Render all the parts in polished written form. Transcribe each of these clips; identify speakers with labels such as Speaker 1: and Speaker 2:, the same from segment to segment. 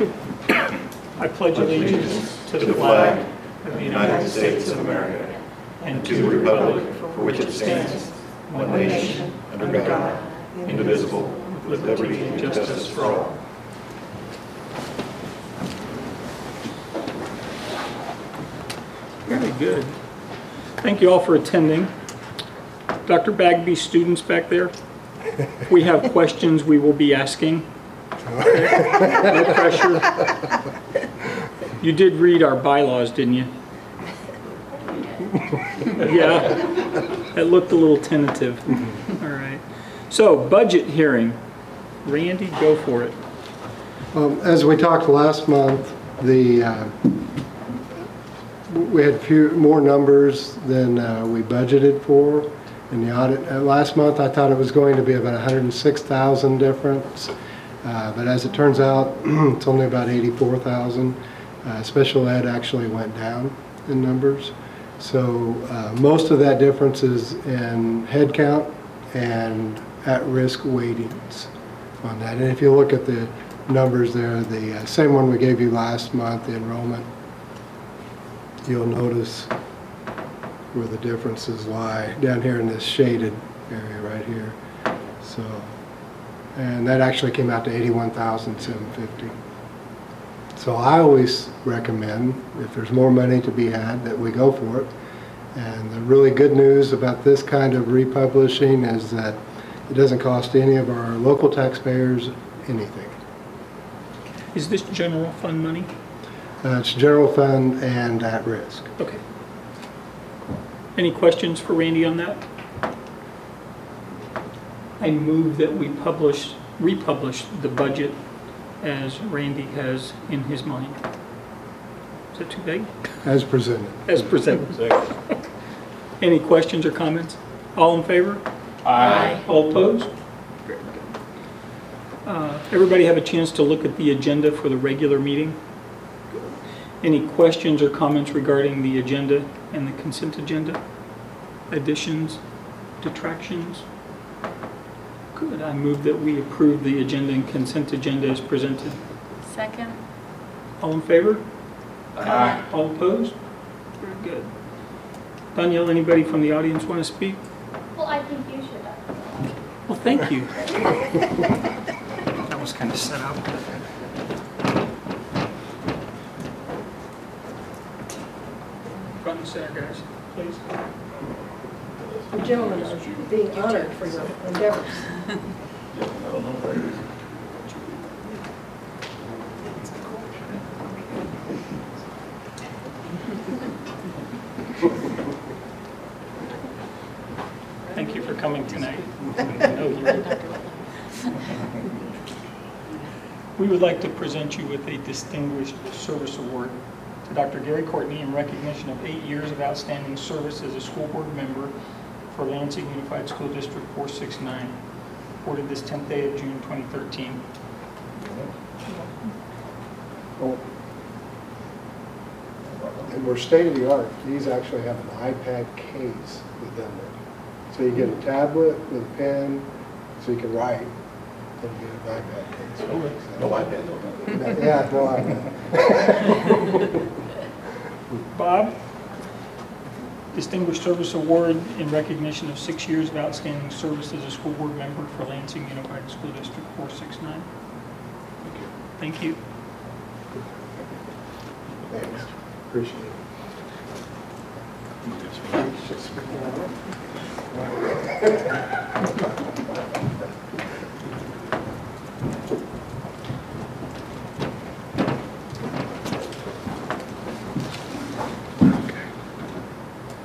Speaker 1: I pledge allegiance to the flag of the United States of America and to the republic for which it stands, one nation, under God, indivisible, with liberty and justice for all. Very good. Thank you all for attending. Dr. Bagby, students back there, if we have questions we will be asking. No pressure. You did read our bylaws, didn't you? Yeah, it looked a little tentative. All right. So, budget hearing. Randy, go for it.
Speaker 2: As we talked last month, we had more numbers than we budgeted for in the audit. Last month I thought it was going to be about 106,000 difference, but as it turns out, it's only about 84,000. Special ed actually went down in numbers. So most of that difference is in head count and at-risk weightings on that. And if you look at the numbers there, the same one we gave you last month, the enrollment, you'll notice where the differences lie down here in this shaded area right here. So, and that actually came out to 81,750. So I always recommend, if there's more money to be had, that we go for it. And the really good news about this kind of republishing is that it doesn't cost any of our local taxpayers anything.
Speaker 1: Is this general fund money?
Speaker 2: It's general fund and at risk.
Speaker 1: Okay. Any questions for Randy on that? I move that we republish the budget as Randy has in his mind. Is that too vague?
Speaker 2: As presented.
Speaker 1: As presented. Any questions or comments? All in favor? Aye. All opposed? Very good. Everybody have a chance to look at the agenda for the regular meeting? Any questions or comments regarding the agenda and the consent agenda? Additions, detractions? Good. I move that we approve the agenda and consent agenda as presented.
Speaker 3: Second.
Speaker 1: All in favor?
Speaker 3: Aye.
Speaker 1: All opposed? Very good. Danielle, anybody from the audience want to speak?
Speaker 4: Well, I think you should.
Speaker 1: Well, thank you. That was kind of set up. Front and center, guys, please.
Speaker 5: The gentlemen are being honored for your endeavors.
Speaker 1: Thank you for coming tonight. We would like to present you with a Distinguished Service Award to Dr. Gary Courtney in recognition of 8 years of outstanding service as a school board member for Lansing Unified School District 469, awarded this 10th day of June 2013.
Speaker 2: And we're state of the art. These actually have an iPad case with them. So you get a tablet with a pen, so you can write, and you get an iPad case.
Speaker 6: No iPad.
Speaker 2: Yeah, no iPad.
Speaker 1: Bob, Distinguished Service Award in recognition of 6 years of outstanding service as a school board member for Lansing Unified School District 469. Thank you.
Speaker 2: Thanks. Appreciate it.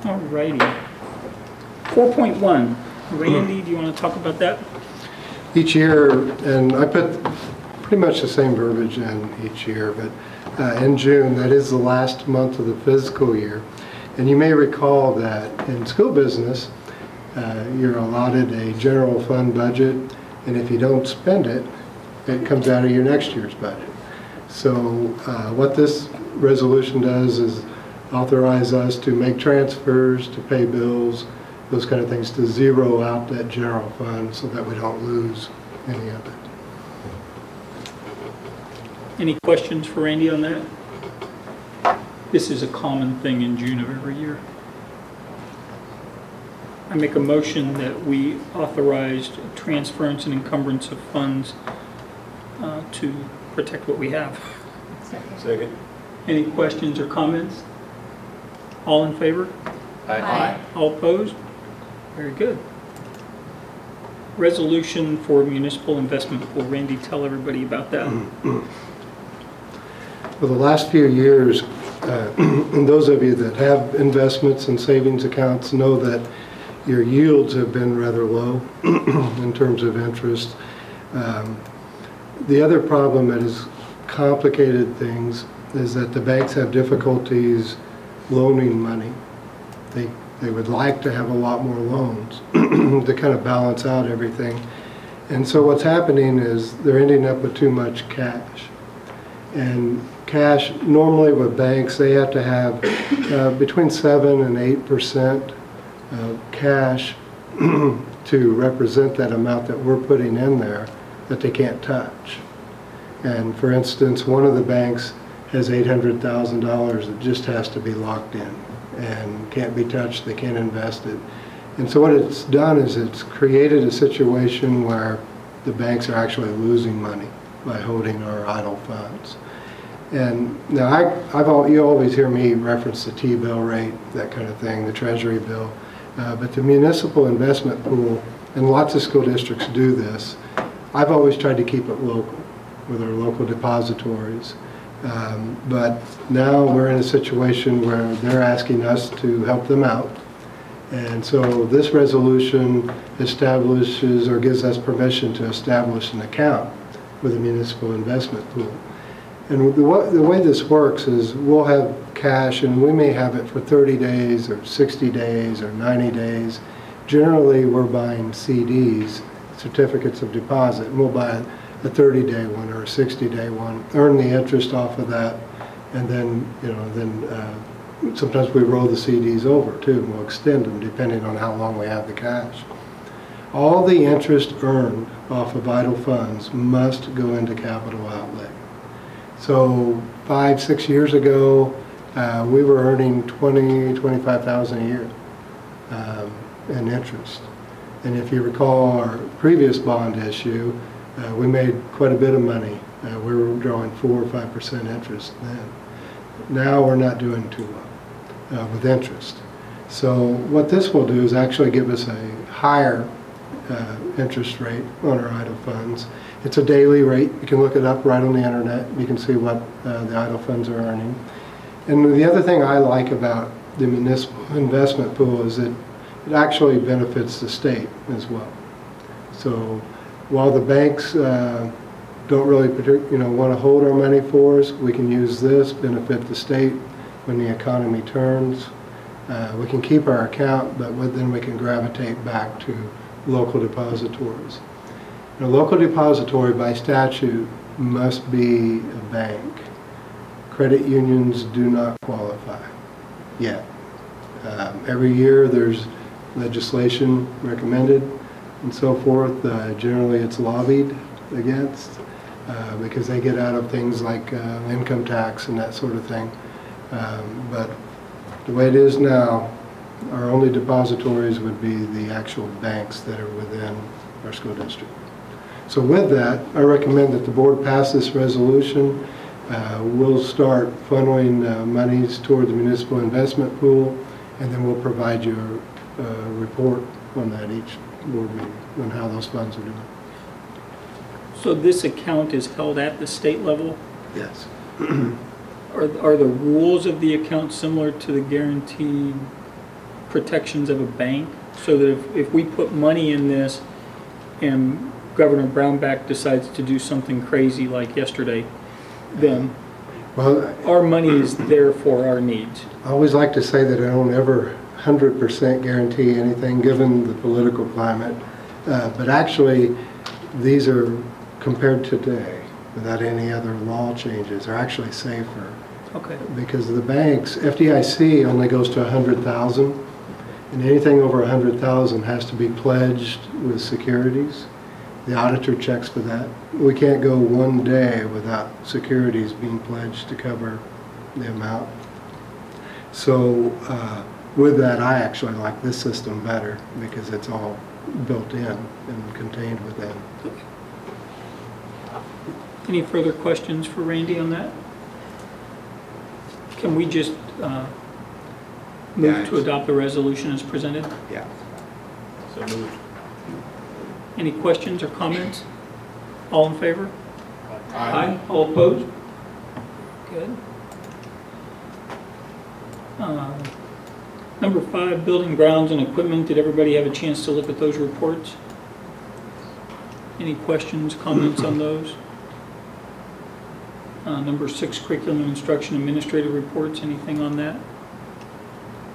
Speaker 1: All righty. 4.1. Randy, do you want to talk about that?
Speaker 2: Each year, and I put pretty much the same verbiage in each year, but in June, that is the last month of the fiscal year. And you may recall that in school business, you're allotted a general fund budget, and if you don't spend it, it comes out of your next year's budget. So what this resolution does is authorize us to make transfers, to pay bills, those kind of things, to zero out that general fund so that we don't lose any of it.
Speaker 1: Any questions for Randy on that? This is a common thing in June of every year. I make a motion that we authorized transference and encumbrance of funds to protect what we have.
Speaker 6: Second.
Speaker 1: Any questions or comments? All in favor?
Speaker 3: Aye.
Speaker 1: All opposed? Very good. Resolution for municipal investment pool. Randy, tell everybody about that.
Speaker 2: For the last few years, and those of you that have investments and savings accounts know that your yields have been rather low in terms of interest. The other problem that has complicated things is that the banks have difficulties loaning money. They would like to have a lot more loans to kind of balance out everything. And so what's happening is they're ending up with too much cash. And cash, normally with banks, they have to have between 7 and 8% of cash to represent that amount that we're putting in there that they can't touch. And for instance, one of the banks has $800,000 that just has to be locked in and can't be touched, they can't invest it. And so what it's done is it's created a situation where the banks are actually losing money by holding our idle funds. And now you always hear me reference the T-bill rate, that kind of thing, the Treasury bill. But the municipal investment pool, and lots of school districts do this, I've always tried to keep it local with our local depositories. But now we're in a situation where they're asking us to help them out. And so this resolution establishes or gives us permission to establish an account with the municipal investment pool. And the way this works is we'll have cash, and we may have it for 30 days or 60 days or 90 days. Generally, we're buying CDs, certificates of deposit, and we'll buy a 30-day one or a 60-day one, earn the interest off of that, and then, sometimes we roll the CDs over too, and we'll extend them depending on how long we have the cash. All the interest earned off of idle funds must go into capital outlay. So 5-6 years ago, we were earning $25,000 a year in interest. And if you recall our previous bond issue, we made quite a bit of money. We were drawing 4 or 5% interest then. Now we're not doing too well with interest. So what this will do is actually give us a higher interest rate on our idle funds. It's a daily rate. You can look it up right on the internet. You can see what the idle funds are earning. And the other thing I like about the municipal investment pool is that it actually benefits the state as well. So while the banks don't really want to hold our money for us, we can use this, benefit the state when the economy turns. We can keep our account, but then we can gravitate back to local depositories. A local depository by statute must be a bank. Credit unions do not qualify yet. Every year there's legislation recommended and so forth. Generally it's lobbied against because they get out of things like income tax and that sort of thing. But the way it is now, our only depositories would be the actual banks that are within our school district. So with that, I recommend that the board pass this resolution. We'll start funneling monies toward the municipal investment pool, and then we'll provide you a report on that each board meeting on how those funds are doing.
Speaker 1: So this account is held at the state level?
Speaker 2: Yes.
Speaker 1: Are the rules of the account similar to the guaranteed protections of a bank? So that if we put money in this and Governor Brownback decides to do something crazy like yesterday, then our money is there for our needs.
Speaker 2: I always like to say that I don't ever 100% guarantee anything given the political climate, but actually these are, compared to today, without any other law changes, are actually safer.
Speaker 1: Okay.
Speaker 2: Because the banks, FDIC only goes to 100,000, and anything over 100,000 has to be pledged with securities. The auditor checks for that. We can't go one day without securities being pledged to cover the amount. So with that, I actually like this system better because it's all built in and contained within.
Speaker 1: Any further questions for Randy on that? Can we just move to adopt the resolution as presented?
Speaker 6: Yeah.
Speaker 7: So moved.
Speaker 1: Any questions or comments? All in favor? Aye. All opposed? Good. Number 5, building grounds and equipment. Did everybody have a chance to look at those reports? Any questions, comments on those? Number 6, curriculum and instruction administrative reports. Anything on that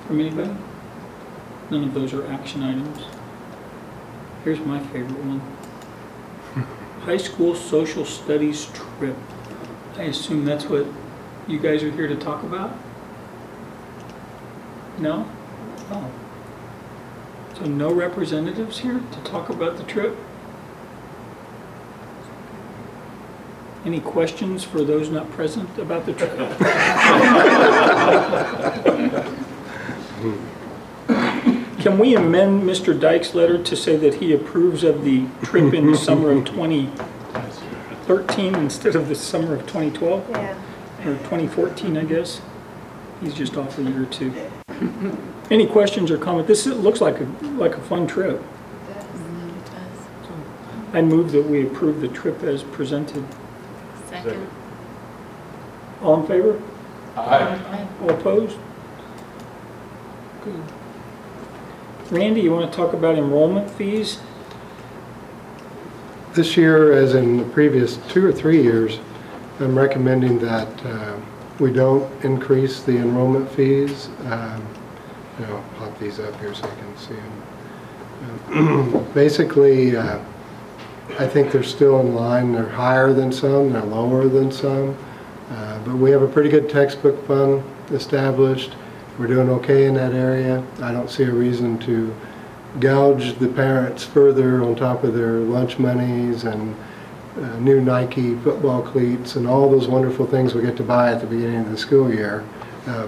Speaker 1: from anybody? None of those are action items. Here's my favorite one. High school social studies trip. I assume that's what you guys are here to talk about? No? Oh. So no representatives here to talk about the trip? Any questions for those not present about the trip? Can we amend Mr. Dyke's letter to say that he approves of the trip in the summer of 2013 instead of the summer of 2012?
Speaker 5: Yeah.
Speaker 1: Or 2014, I guess? He's just off a year or two. Any questions or comments? This looks like a fun trip. I move that we approve the trip as presented.
Speaker 3: Second.
Speaker 1: All in favor?
Speaker 7: Aye.
Speaker 1: All opposed? Good. Randy, you want to talk about enrollment fees?
Speaker 2: This year, as in the previous 2 or 3 years, I'm recommending that we don't increase the enrollment fees. I'll pop these up here so you can see them. Basically, I think they're still in line. They're higher than some, they're lower than some. But we have a pretty good textbook fund established. We're doing okay in that area. I don't see a reason to gouge the parents further on top of their lunch monies and new Nike football cleats and all those wonderful things we get to buy at the beginning of the school year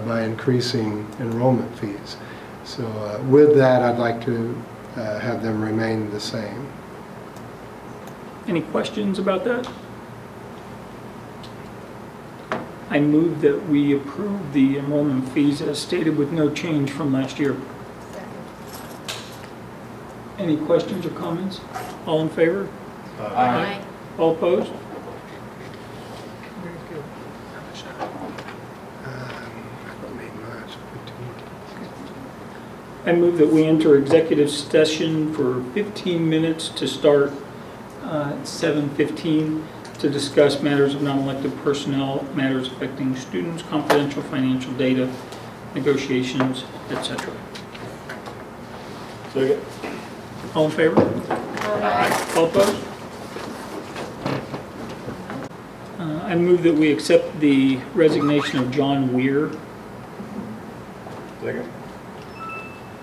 Speaker 2: by increasing enrollment fees. So with that, I'd like to have them remain the same.
Speaker 1: Any questions about that? I move that we approve the enrollment fees as stated with no change from last year. Any questions or comments? All in favor?
Speaker 3: Aye.
Speaker 1: All opposed?
Speaker 2: Very good. I don't need much. 15.
Speaker 1: I move that we enter executive session for 15 minutes to start at 7:15 to discuss matters of non-elected personnel, matters affecting students, confidential financial data, negotiations, etc.
Speaker 7: Second.
Speaker 1: All in favor?
Speaker 3: Aye.
Speaker 1: All opposed? I move that we accept the resignation of John Weir.
Speaker 7: Second.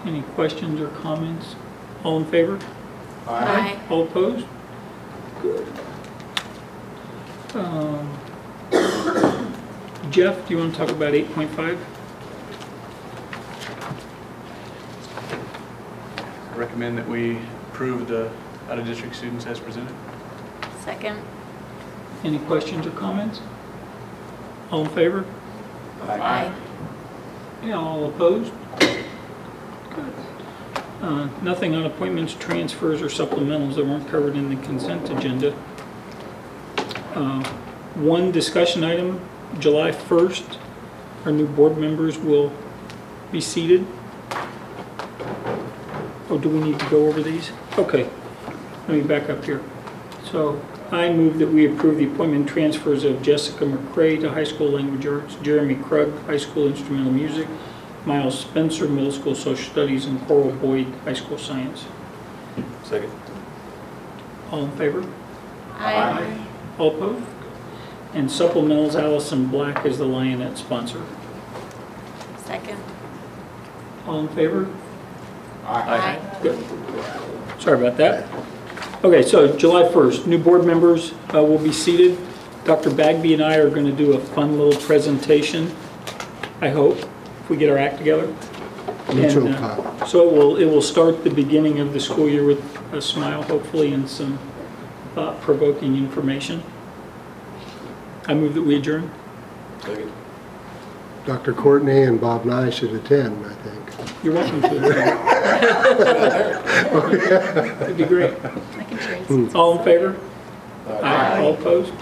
Speaker 1: Any questions or comments? All in favor?
Speaker 3: Aye.
Speaker 1: All opposed? Good. Jeff, do you want to talk about 8.5?
Speaker 8: I recommend that we approve the out-of-district students as presented.
Speaker 3: Second.
Speaker 1: Any questions or comments? All in favor?
Speaker 3: Aye.
Speaker 1: Yeah, all opposed? Good. Nothing on appointments, transfers, or supplementals that weren't covered in the consent agenda. One discussion item, July 1st, our new board members will be seated. Oh, do we need to go over these? Okay, let me back up here. So I move that we approve the appointment transfers of Jessica McCray to high school language arts, Jeremy Krug, high school instrumental music, Miles Spencer, middle school social studies, and Coral Boyd, high school science.
Speaker 7: Second.
Speaker 1: All in favor?
Speaker 3: Aye.
Speaker 1: All opposed? And supplementals, Allison Black is the Lionette sponsor.
Speaker 3: Second.
Speaker 1: All in favor?
Speaker 3: Aye.
Speaker 1: Good. Sorry about that. Okay, so July 1st, new board members will be seated. Dr. Bagby and I are going to do a fun little presentation, I hope, if we get our act together.
Speaker 2: Mutual
Speaker 1: And,
Speaker 2: fund.
Speaker 1: so it will start the beginning of the school year with a smile, hopefully, and some thought-provoking information. I move that we adjourn.
Speaker 7: Second.
Speaker 2: Dr. Courtney and Bob Nye should attend, I think.
Speaker 1: You're welcome to adjourn. That'd be great.
Speaker 3: I can trace.
Speaker 1: All in favor? Aye. All opposed?